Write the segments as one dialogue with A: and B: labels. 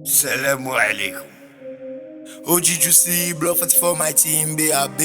A: Salam alaikum. OG Juicy, blood for my team, B.A.B.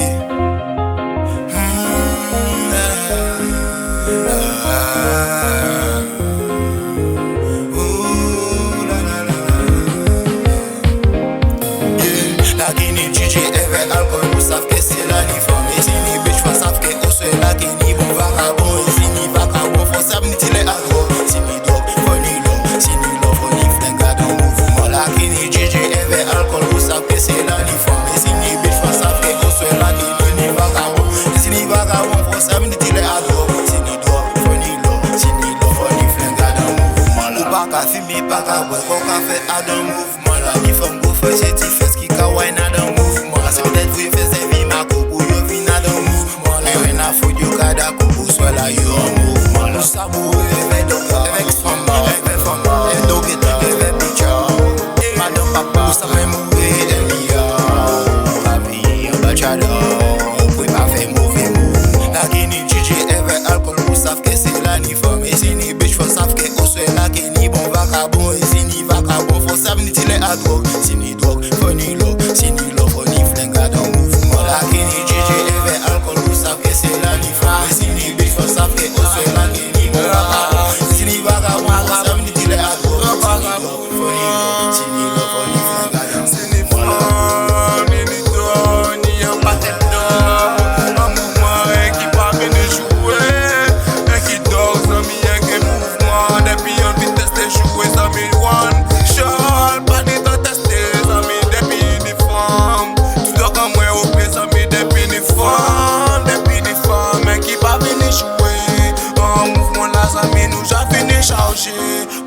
A: Lakini GG avec alcool, vous savez que c'est la uniforme. Et si ni bitch, vous savez que on se la qui ni bon vagabond. Et si ni vagabond, faut savoir ni t'il est agro. Si ni dog, faut ni low. Si ni low, faut ni flingue dans mouvement. Lakini GG avec alcool, vous savez que c'est la uniforme. Et si ni bitch, vous savez que on se la qui ni vagabond. Et si ni vagabond, faut savoir ni t'il est agro. Si ni dog, faut ni low. Si ni low, faut ni flingue dans mouvement. Ou pas qu'à fumer, pas qu'à boire, qu'on qu'à faire à dans mouvement. La uniforme, go faire c'est fait qui kawaii na dans mouvement. C'est peut-être vous faisiez vie ma coupe ou yo vie na dans mouvement. Mais rien à foutre yo kada coupe soit là yo en mouvement. Nous sabou avec son bar, avec femme, et donc avec bicha. Madame papa, nous savons mourir Elia. Papi, on bachada, on peut pas faire mauvais move. La guinée GG avec alcool, vous savez que c'est l'uniforme. Et si ni bitch, faut savoir que on soit là qui ni bon vagabond. Et si ni vagabond, faut savoir ni t'il est à drogue. Si ni drogue, faut ni low. Si ni low, faut ni flingue dans mouvement. La guinée GG avec alcool, vous savez que c'est l'uniforme. Et si ni bitch, faut savoir que on soit là qui ni bon vagabond. Si ni vagabond, faut savoir ni t'il est à drogue. Si ni low, faut ni flingue dans mouvement.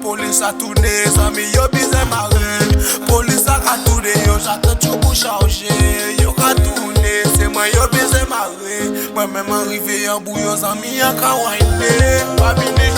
B: Police a tourné, amis, yo bizé marre. Police a tourné, yo j'attends tout pour charger. Yo ka tourné, c'est moi yo bizé marre. Moi même arrivé en bouillon, amis, y'a ka wine. Pas vini